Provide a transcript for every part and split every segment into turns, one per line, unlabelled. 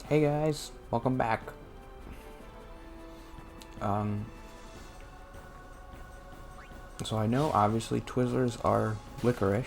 Hey guys, welcome back. Um, so I know obviously Twizzlers are licorice.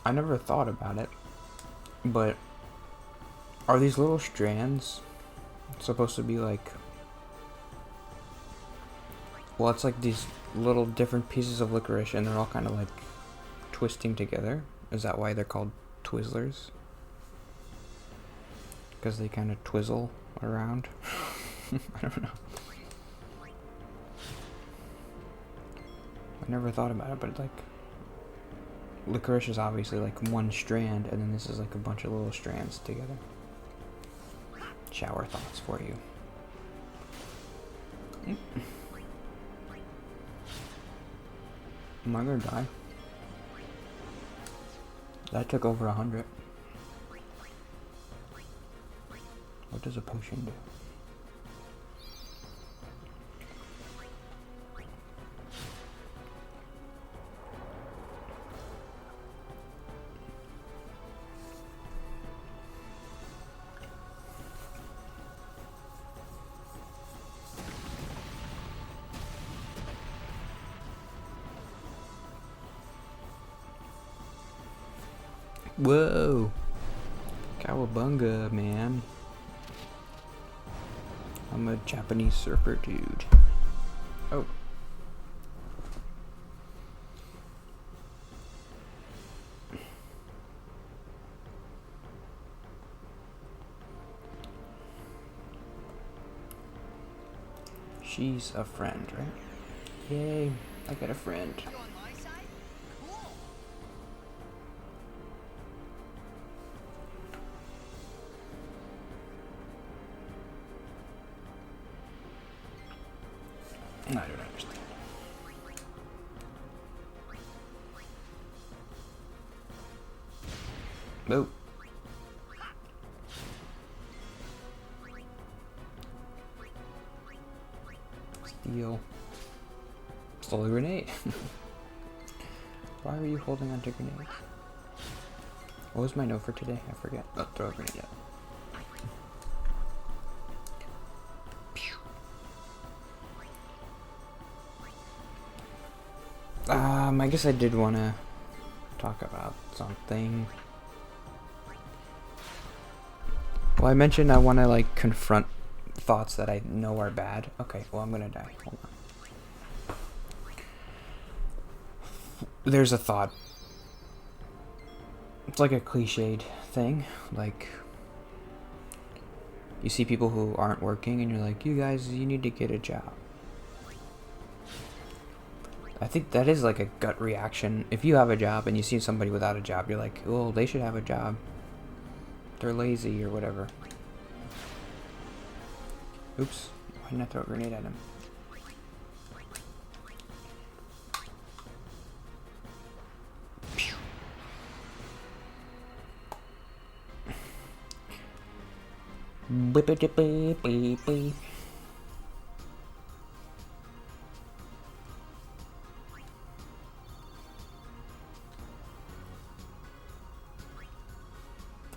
I never thought about it, but are these little strands supposed to be like, well, it's like these little different pieces of licorice and they're all kind of like twisting together? Is that why they're called Twizzlers? Because they kind of twizzle around? I don't know. I never thought about it, but like licorice is obviously like one strand, and then this is like a bunch of little strands together. Shower thoughts for you. Am I gonna die? That took over 100. What does a potion do? Whoa! Cowabunga, man. I'm a Japanese surfer dude. Oh. She's a friend, right? Yay, I got a friend. I don't understand. Oh. Steal. Stole a grenade. Why are you holding onto grenades? What was my note for today? I forget. Oh, throw a grenade out. I guess I did want to talk about something. Well, I mentioned I want to like confront thoughts that I know are bad. Okay, well I'm gonna die. Hold on. There's a thought. It's like a cliched thing. Like, you see people who aren't working and you're like, you guys, you need to get a job. I think that is like a gut reaction. If you have a job and you see somebody without a job, you're like, well, they should have a job. They're lazy or whatever. Oops. Why didn't I throw a grenade at him?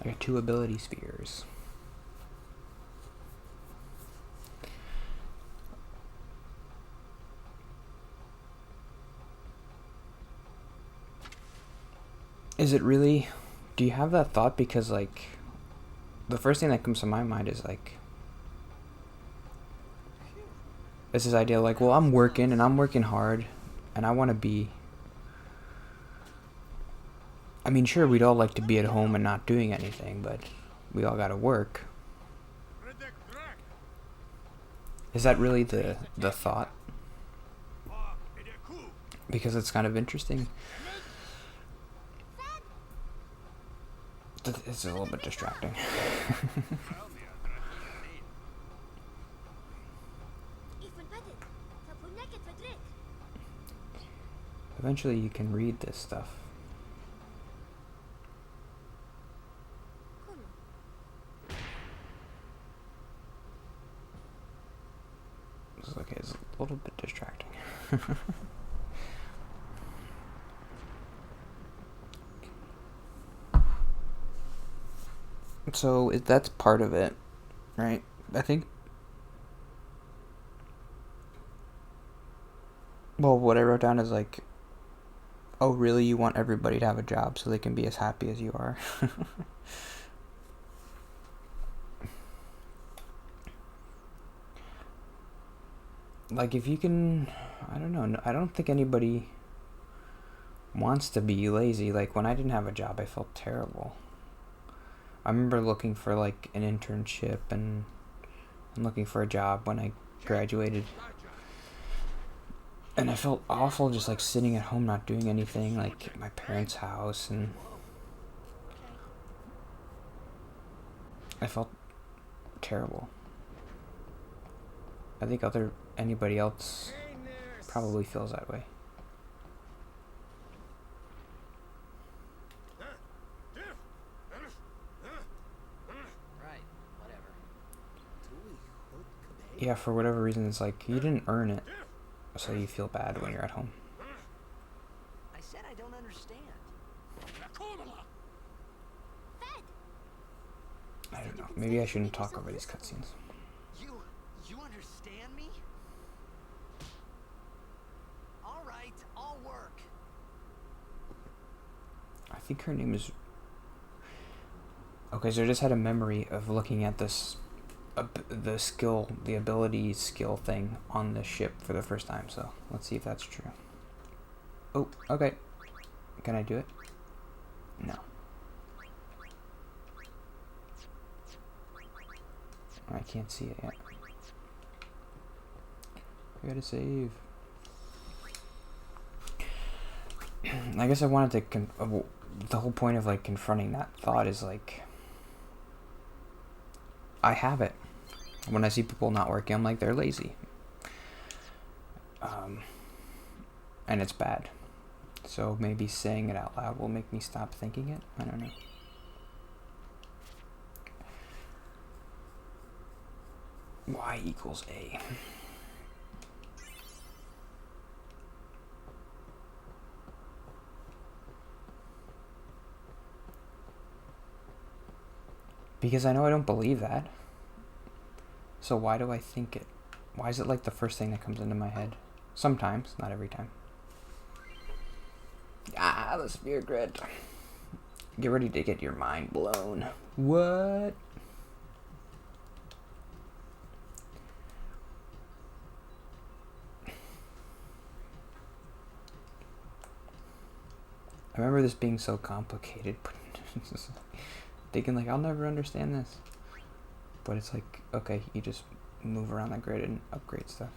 I got 2 ability spheres. Is it really? Do you have that thought? Because like, the first thing that comes to my mind is like, it's this idea like, well, I'm working and I'm working hard and I want to be, I mean, sure, we'd all like to be at home and not doing anything, but we all gotta work. Is that really the thought? Because it's kind of interesting. It's a little bit distracting. Eventually you can read this stuff. It's okay, it's a little bit distracting. So that's part of it, right? I think. Well, what I wrote down is like, oh, really? You want everybody to have a job so they can be as happy as you are? Like, if you can, I don't know. I don't think anybody wants to be lazy. Like, when I didn't have a job, I felt terrible. I remember looking for like an internship and looking for a job when I graduated. And I felt awful just like sitting at home not doing anything, like at my parents' house, and I felt terrible. I think anybody else probably feels that way. Yeah, for whatever reason, it's like you didn't earn it, so you feel bad when you're at home.
I said I don't understand.
I don't know. Maybe I shouldn't talk over these cutscenes.
You understand me? All right, I'll work.
I think her name is. Okay, so I just had a memory of looking at this, the ability skill thing on the ship for the first time. So let's see if that's true. Oh, okay. Can I do it? No. I can't see it yet. I gotta save. I guess I wanted to. The whole point of like confronting that thought is like, I have it. When I see people not working, I'm like, they're lazy. And it's bad. So maybe saying it out loud will make me stop thinking it. I don't know. Y equals A. Because I know I don't believe that. So why do I think it? Why is it like the first thing that comes into my head? Sometimes, not every time. Ah, the sphere grid. Get ready to get your mind blown. What? I remember this being so complicated. Thinking like, I'll never understand this. But it's like, okay, you just move around the grid and upgrade stuff.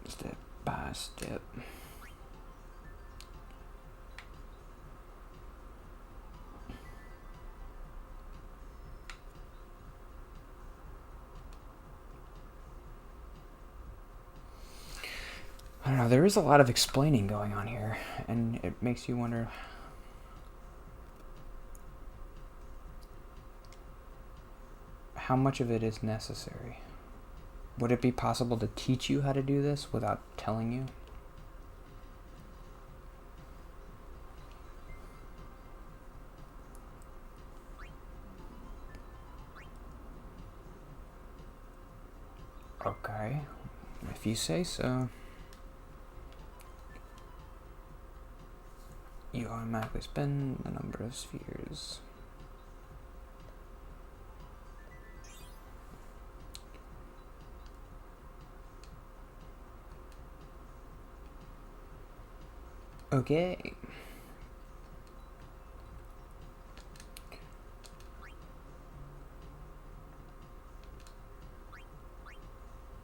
Step by step. I don't know, there is a lot of explaining going on here, and it makes you wonder how much of it is necessary. Would it be possible to teach you how to do this without telling you? Okay, if you say so. You automatically spin the number of spheres. Okay.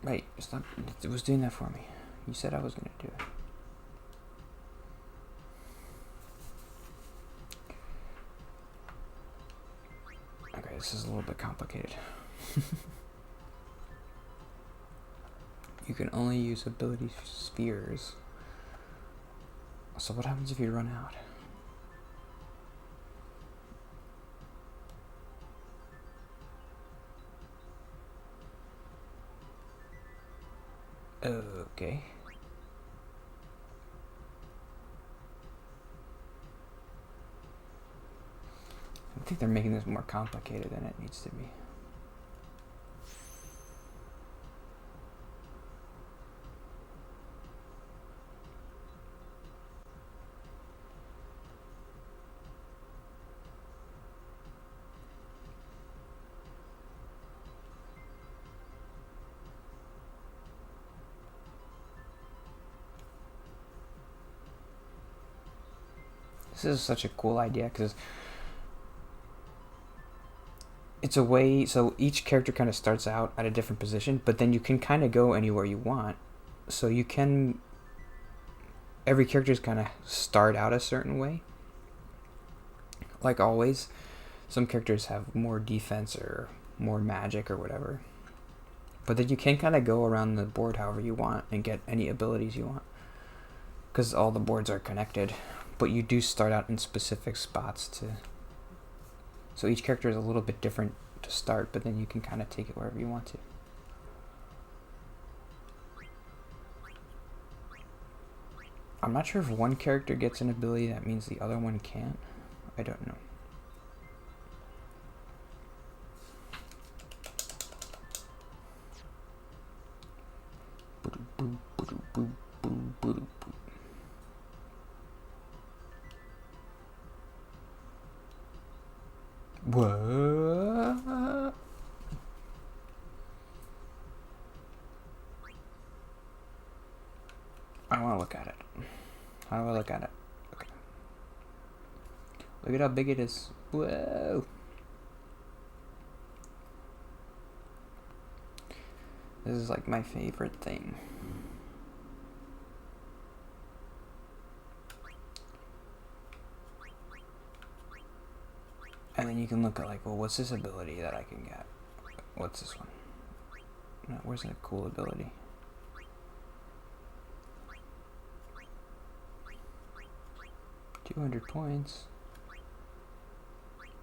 Wait, stop. It was doing that for me. You said I was going to do it. Okay, this is a little bit complicated. You can only use ability spheres. So what happens if you run out? Okay. I think they're making this more complicated than it needs to be. This is such a cool idea because it's a way, so each character kind of starts out at a different position, but then you can kind of go anywhere you want. So you can, every character's kind of start out a certain way. Like always, some characters have more defense or more magic or whatever. But then you can kind of go around the board however you want and get any abilities you want. Because all the boards are connected. But you do start out in specific spots to... So each character is a little bit different to start, but then you can kind of take it wherever you want to. I'm not sure if one character gets an ability that means the other one can't. I don't know. What? I want to look at it. How do I look at it? Okay. Look at how big it is. Whoa. This is like my favorite thing. And then you can look at like, well, what's this ability that I can get? What's this one? No, where's that cool ability? $200 points.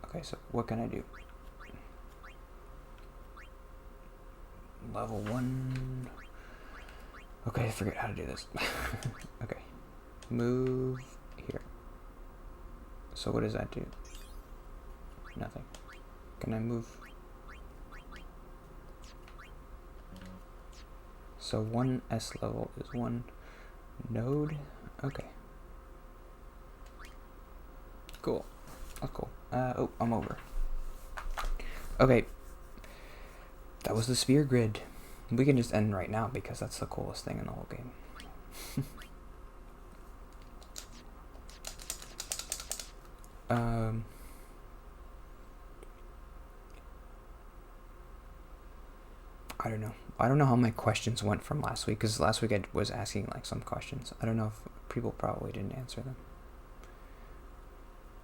Okay, so what can I do? Level 1. Okay, I forget how to do this. Okay. Move here. So what does that do? Nothing. Can I move? So 1 S level is 1 node. Okay. Cool. That's cool. Oh, I'm over. Okay. That was the sphere grid. We can just end right now because that's the coolest thing in the whole game. I don't know. I don't know how my questions went from last week, because last week I was asking like some questions. I don't know if people probably didn't answer them.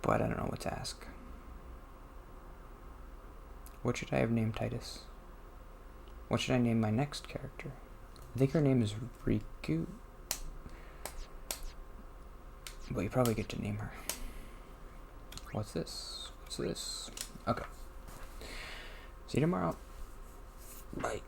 But I don't know what to ask. What should I have named Titus? What should I name my next character? I think her name is Riku. But you probably get to name her. What's this? What's this? Okay. See you tomorrow. Bye.